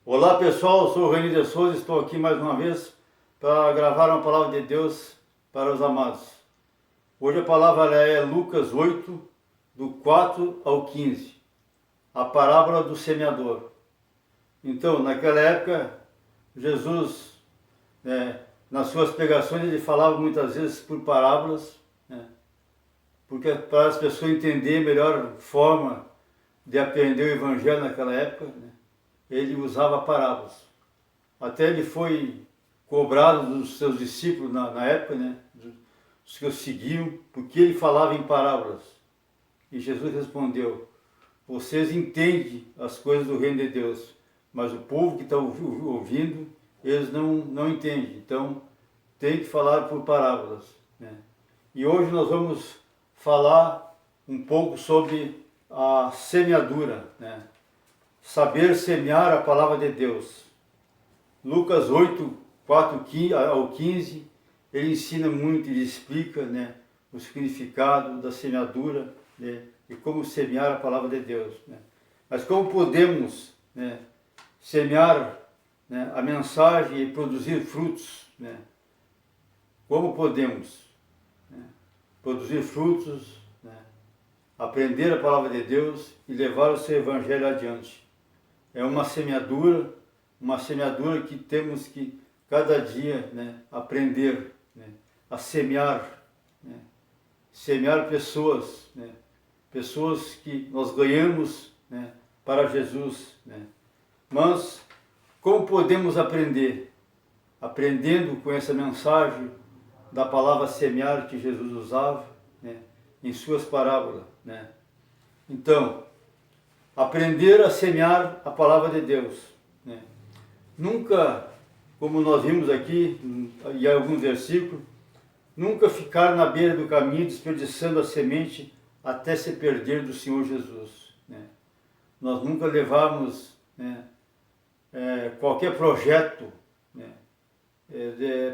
Olá pessoal, eu sou o Reni de Souza, estou aqui mais uma vez para gravar uma palavra de Deus para os amados. Hoje a palavra é Lucas 8, do 4 ao 15, a parábola do semeador. Então, naquela época, Jesus, nas suas pregações, ele falava muitas vezes por parábolas, porque para as pessoas entenderem a melhor forma de aprender o Evangelho naquela época, ele usava parábolas. Até ele foi cobrado dos seus discípulos na época, dos que o seguiam, porque ele falava em parábolas. E Jesus respondeu: vocês entendem as coisas do reino de Deus, mas o povo que está ouvindo, eles não entendem. Então, tem que falar por parábolas. E hoje nós vamos falar um pouco sobre a semeadura, saber semear a palavra de Deus. Lucas 8, 4 ao 15, ele ensina muito, ele explica o significado da semeadura e como semear a palavra de Deus. Mas como podemos semear a mensagem e produzir frutos? Como podemos produzir frutos, aprender a palavra de Deus e levar o seu evangelho adiante? É uma semeadura que temos que cada dia aprender a semear, semear pessoas, pessoas que nós ganhamos para Jesus. Mas como podemos aprender? Aprendendo com essa mensagem da palavra semear que Jesus usava em suas parábolas. Então, aprender a semear a palavra de Deus. Nunca, como nós vimos aqui em alguns versículos, nunca ficar na beira do caminho desperdiçando a semente até se perder do Senhor Jesus. Nós nunca levamos qualquer projeto,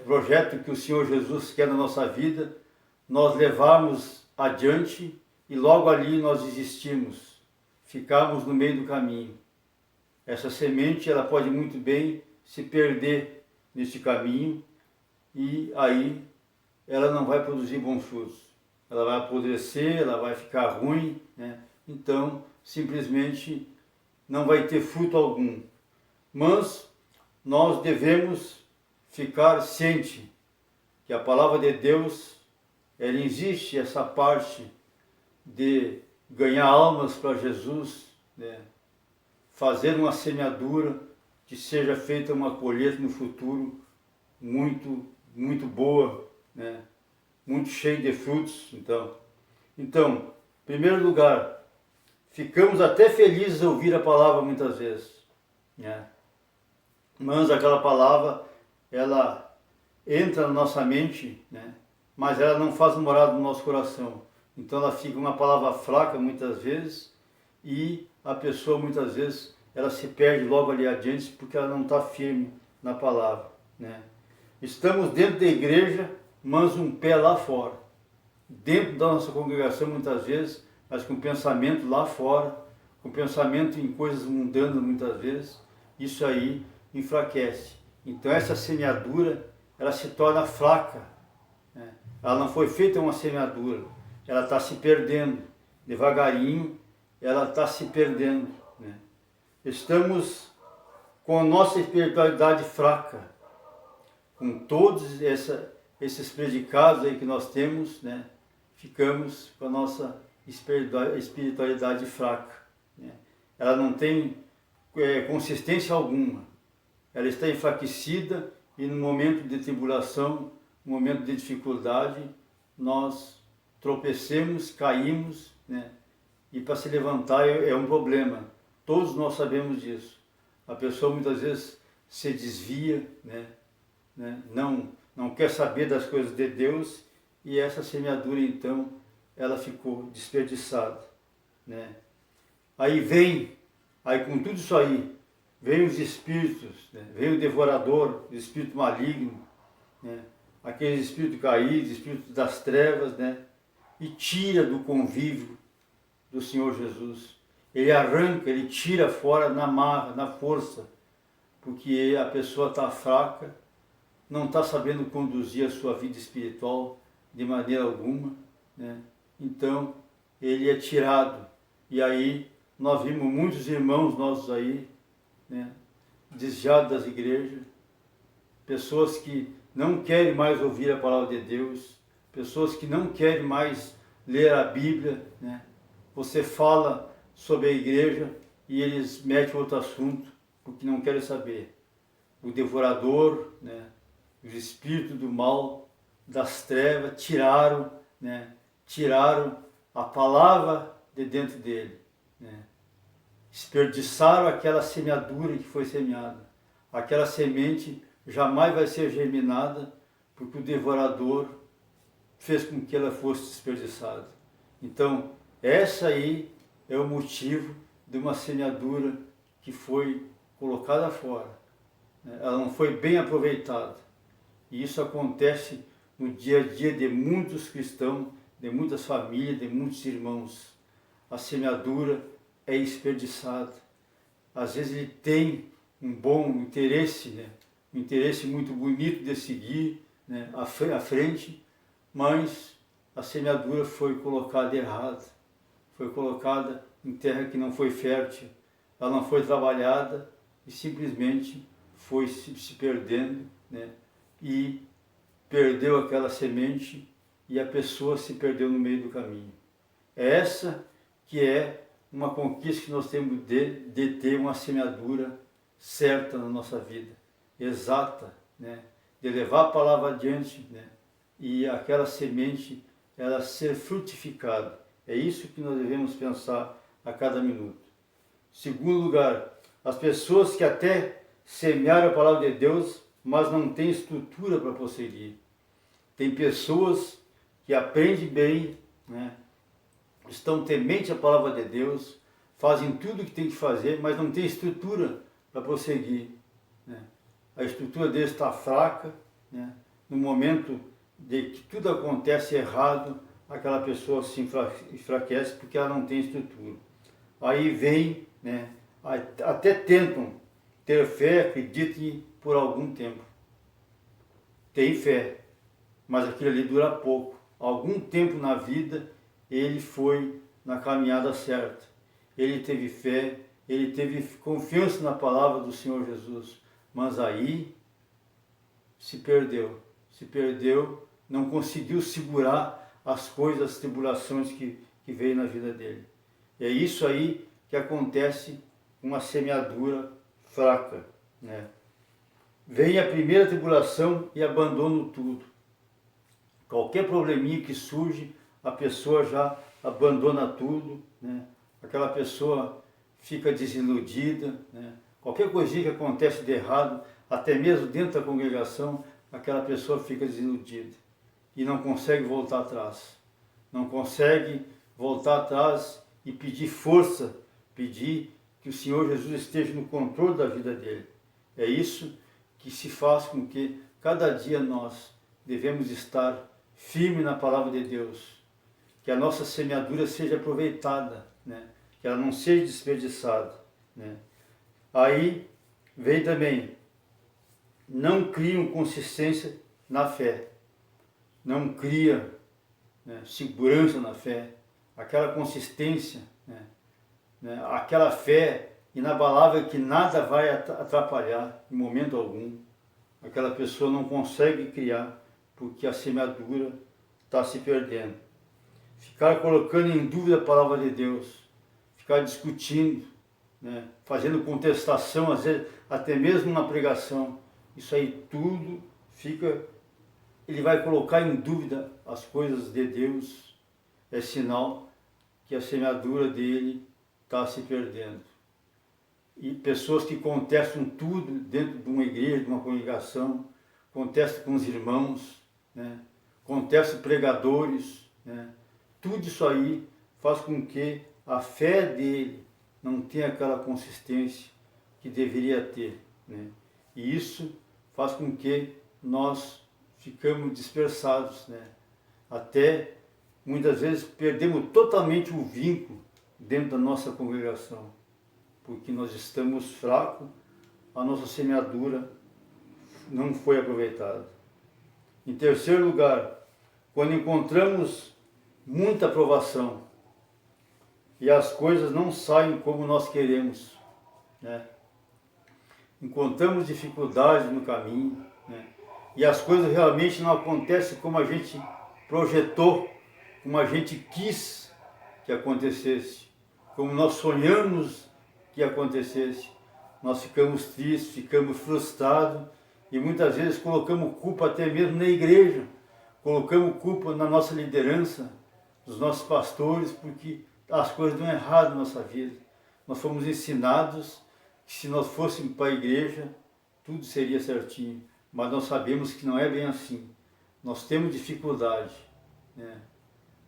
projeto que o Senhor Jesus quer na nossa vida, nós levamos adiante e logo ali nós desistimos. Ficamos no meio do caminho. Essa semente ela pode muito bem se perder neste caminho e aí ela não vai produzir bons frutos. Ela vai apodrecer, ela vai ficar ruim, então simplesmente não vai ter fruto algum. Mas nós devemos ficar ciente que a palavra de Deus, ela existe essa parte de ganhar almas para Jesus, fazer uma semeadura que seja feita uma colheita no futuro muito, muito boa, muito cheia de frutos. Então, em primeiro lugar, ficamos até felizes ao ouvir a palavra muitas vezes, mas aquela palavra, ela entra na nossa mente, mas ela não faz morada no nosso coração. Então ela fica uma palavra fraca muitas vezes e a pessoa muitas vezes ela se perde logo ali adiante porque ela não está firme na palavra. Estamos dentro da igreja, mas um pé lá fora. Dentro da nossa congregação muitas vezes, mas com pensamento lá fora, com pensamento em coisas mundanas muitas vezes, isso aí enfraquece. Então essa semeadura, ela se torna fraca. Ela não foi feita uma semeadura. Ela está se perdendo, devagarinho, ela está se perdendo. Estamos com a nossa espiritualidade fraca, com todos esses predicados aí que nós temos, ficamos com a nossa espiritualidade fraca. Ela não tem consistência alguma, ela está enfraquecida e no momento de tribulação, no momento de dificuldade, nós tropecemos, caímos, e para se levantar é um problema. Todos nós sabemos disso. A pessoa muitas vezes se desvia, não quer saber das coisas de Deus e essa semeadura então ela ficou desperdiçada. Aí com tudo isso aí, vem os espíritos, vem o devorador, o espírito maligno, aqueles espíritos caídos, espíritos das trevas, e tira do convívio do Senhor Jesus. Ele arranca, ele tira fora na marra, na força, porque a pessoa está fraca, não está sabendo conduzir a sua vida espiritual de maneira alguma, né? Então ele é tirado. E aí nós vimos muitos irmãos nossos aí, né, desviados das igrejas, pessoas que não querem mais ouvir a palavra de Deus, pessoas que não querem mais ler a Bíblia, né? Você fala sobre a igreja e eles metem outro assunto, porque não querem saber. O devorador, né, os espíritos do mal, das trevas, tiraram, né, tiraram a palavra de dentro dele, né? Desperdiçaram aquela semeadura que foi semeada. Aquela semente jamais vai ser germinada, porque o devorador fez com que ela fosse desperdiçada. Então, essa aí é o motivo de uma semeadura que foi colocada fora. Ela não foi bem aproveitada. E isso acontece no dia a dia de muitos cristãos, de muitas famílias, de muitos irmãos. A semeadura é desperdiçada. Às vezes ele tem um bom interesse, né? Um interesse muito bonito de seguir, né, à frente, mas a semeadura foi colocada errada, foi colocada em terra que não foi fértil, ela não foi trabalhada e simplesmente foi se perdendo, né, e perdeu aquela semente e a pessoa se perdeu no meio do caminho. É essa que é uma conquista que nós temos de ter uma semeadura certa na nossa vida, exata, né, de levar a palavra adiante, né, e aquela semente ela ser frutificada. É isso que nós devemos pensar a cada minuto. Segundo lugar, as pessoas que até semearam a palavra de Deus, mas não têm estrutura para prosseguir. Tem pessoas que aprendem bem, né, estão tementes à palavra de Deus, fazem tudo o que tem que fazer, mas não tem estrutura para prosseguir, né? A estrutura deles está fraca, né? No momento de que tudo acontece errado, aquela pessoa se enfraquece porque ela não tem estrutura. Aí vem, né, até tentam ter fé, acreditem por algum tempo. Tem fé, mas aquilo ali dura pouco. Algum tempo na vida ele foi na caminhada certa. Ele teve fé, ele teve confiança na palavra do Senhor Jesus. Mas aí se perdeu, não conseguiu segurar as coisas, as tribulações que veio na vida dele. E é isso aí que acontece com uma semeadura fraca, né? Vem a primeira tribulação e abandona tudo. Qualquer probleminha que surge, a pessoa já abandona tudo, né? Aquela pessoa fica desiludida, né? Qualquer coisinha que acontece de errado, até mesmo dentro da congregação, aquela pessoa fica desiludida e não consegue voltar atrás. Não consegue voltar atrás e pedir força, pedir que o Senhor Jesus esteja no controle da vida dele. É isso que se faz com que cada dia nós devemos estar firme na palavra de Deus, que a nossa semeadura seja aproveitada, né? Que ela não seja desperdiçada, né? Aí vem também, não criam consistência na fé, não cria, né, segurança na fé, aquela consistência, né, aquela fé inabalável que nada vai atrapalhar em momento algum. Aquela pessoa não consegue criar porque a semeadura está se perdendo. Ficar colocando em dúvida a palavra de Deus, ficar discutindo, né, fazendo contestação, às vezes até mesmo na pregação, isso aí tudo fica, ele vai colocar em dúvida as coisas de Deus, é sinal que a semeadura dele está se perdendo. E pessoas que contestam tudo dentro de uma igreja, de uma congregação, contestam com os irmãos, né, contestam pregadores, né, tudo isso aí faz com que a fé dele não tenha aquela consistência que deveria ter, né? E isso faz com que nós ficamos dispersados, né? Até muitas vezes perdemos totalmente o vínculo dentro da nossa congregação, porque nós estamos fracos, a nossa semeadura não foi aproveitada. Em terceiro lugar, quando encontramos muita aprovação e as coisas não saem como nós queremos, né? Encontramos dificuldades no caminho, né? E as coisas realmente não acontecem como a gente projetou, como a gente quis que acontecesse, como nós sonhamos que acontecesse. Nós ficamos tristes, ficamos frustrados e muitas vezes colocamos culpa até mesmo na igreja, colocamos culpa na nossa liderança, dos nossos pastores, porque as coisas dão errado na nossa vida. Nós fomos ensinados que se nós fôssemos para a igreja, tudo seria certinho, mas nós sabemos que não é bem assim. Nós temos dificuldade, né?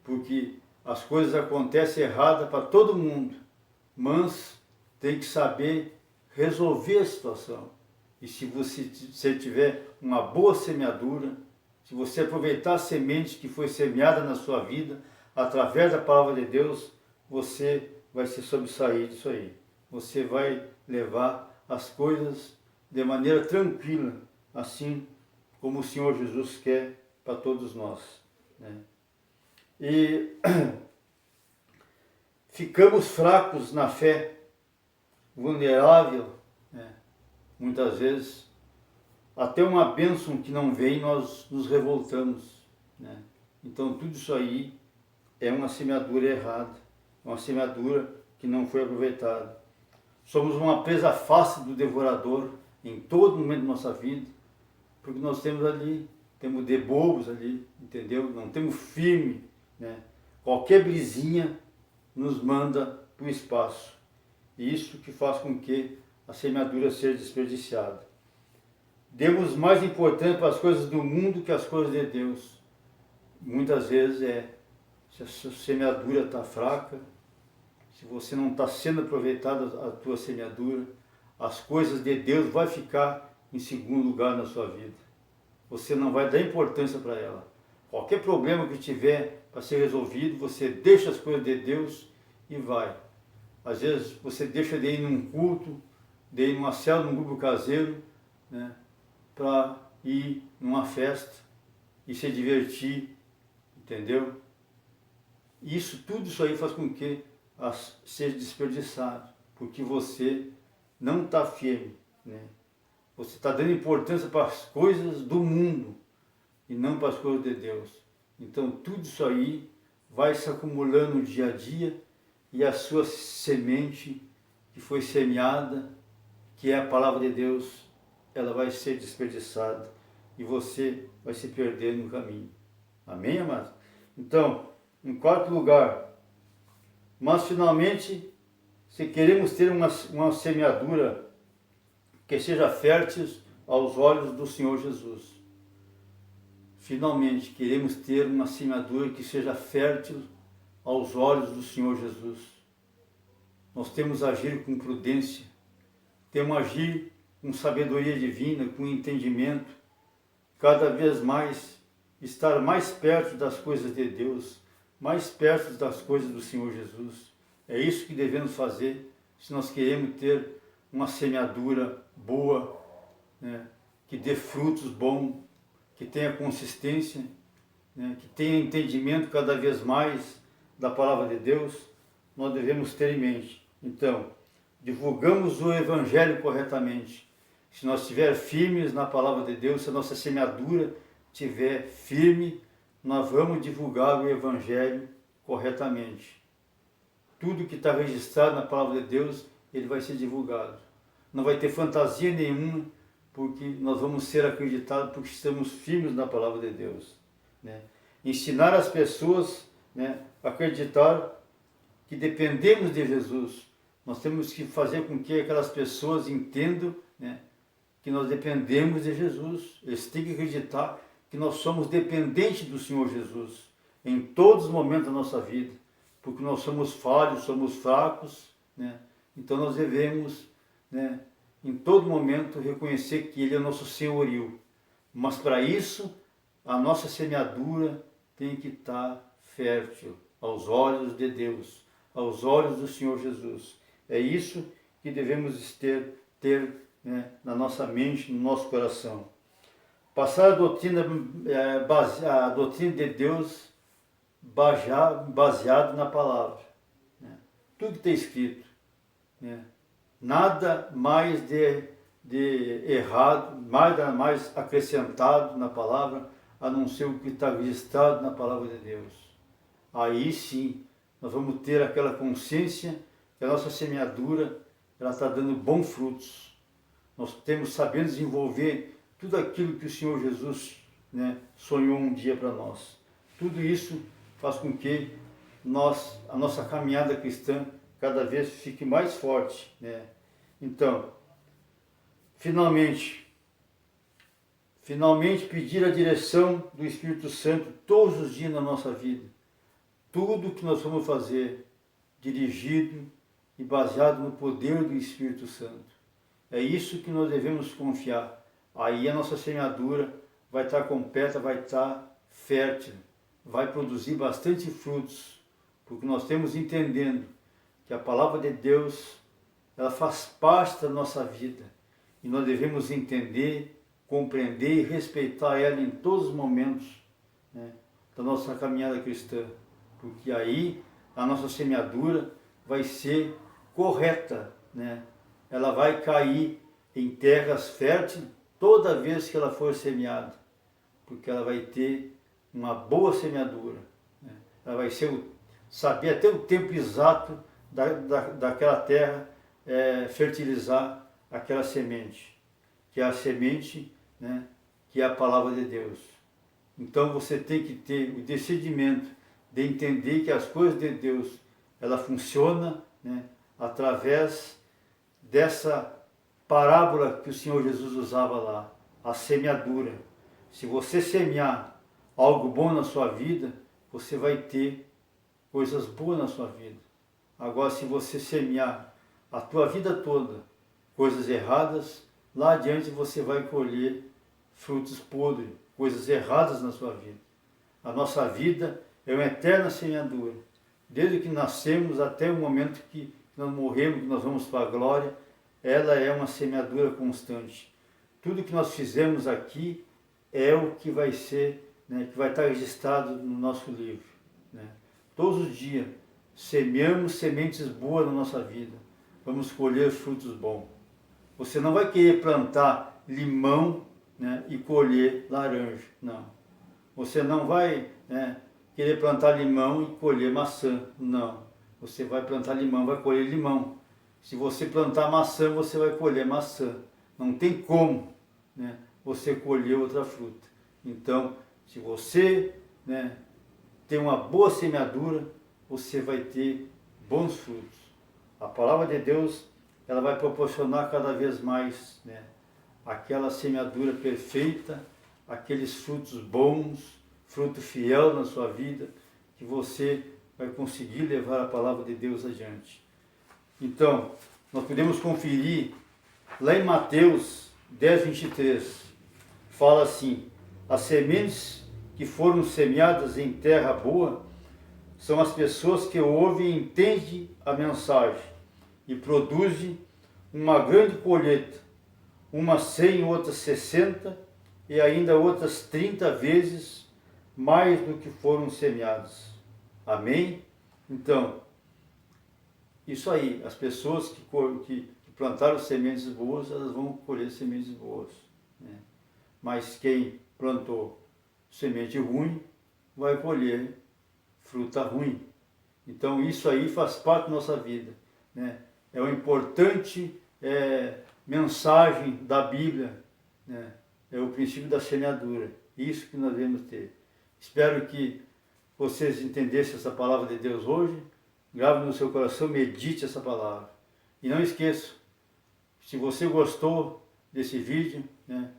Porque as coisas acontecem erradas para todo mundo, mas tem que saber resolver a situação. E se você tiver uma boa semeadura, se você aproveitar a semente que foi semeada na sua vida, através da palavra de Deus, você vai se sobressair disso aí. Você vai levar as coisas de maneira tranquila, assim como o Senhor Jesus quer para todos nós, né? E ficamos fracos na fé, vulnerável, né? Muitas vezes, até uma bênção que não vem, nós nos revoltamos, né? Então tudo isso aí é uma semeadura errada, uma semeadura que não foi aproveitada. Somos uma presa fácil do devorador em todo momento da nossa vida, porque nós temos de bobos ali, entendeu? Não temos firme, né? Qualquer brisinha nos manda para o espaço. E isso que faz com que a semeadura seja desperdiciada. Demos mais importância para as coisas do mundo que as coisas de Deus. Muitas vezes se a sua semeadura está fraca, se você não está sendo aproveitada a tua semeadura, as coisas de Deus vai ficar em segundo lugar na sua vida. Você não vai dar importância para ela. Qualquer problema que tiver para ser resolvido, você deixa as coisas de Deus e vai. Às vezes você deixa de ir num culto, de ir numa célula, num grupo caseiro, né, para ir numa festa e se divertir, entendeu? Tudo isso aí faz com que seja desperdiçado, porque você não está firme, né? Você está dando importância para as coisas do mundo e não para as coisas de Deus. Então tudo isso aí vai se acumulando no dia a dia e a sua semente que foi semeada, que é a palavra de Deus, ela vai ser desperdiçada e você vai se perder no caminho. Amém, amados? Então, em quarto lugar, mas finalmente, se queremos ter uma semeadura que seja fértil aos olhos do Senhor Jesus. Finalmente, queremos ter uma semeadura que seja fértil aos olhos do Senhor Jesus. Nós temos a agir com prudência, temos a agir com sabedoria divina, com entendimento, cada vez mais, estar mais perto das coisas de Deus, mais perto das coisas do Senhor Jesus. É isso que devemos fazer se nós queremos ter uma semeadura boa, né, que dê frutos bons, que tenha consistência, né, que tenha entendimento cada vez mais da palavra de Deus. Nós devemos ter em mente. Então, divulgamos o Evangelho corretamente. Se nós estivermos firmes na palavra de Deus, se a nossa semeadura estiver firme, nós vamos divulgar o Evangelho corretamente. Tudo que está registrado na palavra de Deus, ele vai ser divulgado. Não vai ter fantasia nenhuma, porque nós vamos ser acreditados porque estamos firmes na palavra de Deus, né? Ensinar as pessoas, né, a acreditar que dependemos de Jesus. Nós temos que fazer com que aquelas pessoas entendam, né, que nós dependemos de Jesus. Eles têm que acreditar que nós somos dependentes do Senhor Jesus em todos os momentos da nossa vida, porque nós somos falhos, somos fracos, né? Então nós devemos, né, em todo momento reconhecer que Ele é nosso senhorio. Mas para isso, a nossa semeadura tem que estar fértil aos olhos de Deus, aos olhos do Senhor Jesus. É isso que devemos ter, né, nossa mente, no nosso coração. Passar a doutrina, a doutrina de Deus baseado na palavra. Né? Tudo que está escrito. Né? Nada mais de errado, nada mais acrescentado na palavra, a não ser o que está registrado na palavra de Deus. Aí sim, nós vamos ter aquela consciência que a nossa semeadura ela está dando bons frutos. Nós temos sabendo desenvolver tudo aquilo que o Senhor Jesus, né, sonhou um dia para nós. Tudo isso faz com que a nossa caminhada cristã cada vez fique mais forte. Né? Então, finalmente pedir a direção do Espírito Santo todos os dias na nossa vida. Tudo que nós vamos fazer, dirigido e baseado no poder do Espírito Santo. É isso que nós devemos confiar. Aí a nossa semeadura vai estar completa, vai estar fértil, vai produzir bastante frutos, porque nós temos entendendo que a palavra de Deus, ela faz parte da nossa vida e nós devemos entender, compreender e respeitar ela em todos os momentos, né, da nossa caminhada cristã, porque aí a nossa semeadura vai ser correta, né? Ela vai cair em terras férteis toda vez que ela for semeada, porque ela vai ter uma boa semeadura, né? Ela vai saber até o tempo exato daquela terra fertilizar aquela semente, que é a semente, né, que é a palavra de Deus. Então você tem que ter o discernimento de entender que as coisas de Deus, ela funciona, né, através dessa parábola que o Senhor Jesus usava lá, a semeadura. Se você semear algo bom na sua vida, você vai ter coisas boas na sua vida. Agora, se você semear a tua vida toda coisas erradas, lá adiante você vai colher frutos podres, coisas erradas na sua vida. A nossa vida é uma eterna semeadura. Desde que nascemos até o momento que nós morremos, que nós vamos para a glória, ela é uma semeadura constante. Tudo que nós fizemos aqui é o que vai ser, né, que vai estar registrado no nosso livro. Né? Todos os dias semeamos sementes boas na nossa vida, vamos colher frutos bons. Você não vai querer plantar limão, né, e colher laranja, não. Você não vai, né, querer plantar limão e colher maçã, não. Você vai plantar limão, vai colher limão. Se você plantar maçã, você vai colher maçã. Não tem como, né, você colher outra fruta. Então, se você, né, tem uma boa semeadura, você vai ter bons frutos. A palavra de Deus, ela vai proporcionar cada vez mais, né, aquela semeadura perfeita, aqueles frutos bons, fruto fiel na sua vida, que você vai conseguir levar a palavra de Deus adiante. Então, nós podemos conferir lá em Mateus 10:23, fala assim: as sementes que foram semeadas em terra boa são as pessoas que ouvem e entendem a mensagem e produzem uma grande colheita, umas 100, outras 60 e ainda outras 30 vezes mais do que foram semeadas. Amém? Então, isso aí, as pessoas que plantaram sementes boas, elas vão colher sementes boas. Né? Mas quem plantou semente ruim, vai colher fruta ruim. Então isso aí faz parte da nossa vida. Né? É uma importante mensagem da Bíblia, né? É o princípio da semeadura. Isso que nós devemos ter. Espero que vocês entendessem essa palavra de Deus hoje. Grave no seu coração, medite essa palavra. E não esqueça, se você gostou desse vídeo, né,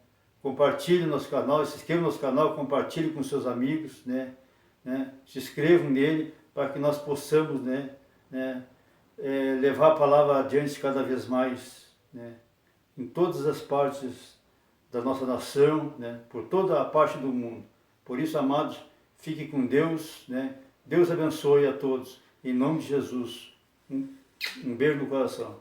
compartilhe no nosso canal, se inscreva no nosso canal, compartilhe com seus amigos, né, se inscrevam nele para que nós possamos, levar a palavra adiante cada vez mais, né, em todas as partes da nossa nação, né, por toda a parte do mundo. Por isso, amados, fiquem com Deus, né? Deus abençoe a todos. Em nome de Jesus. Um beijo no coração.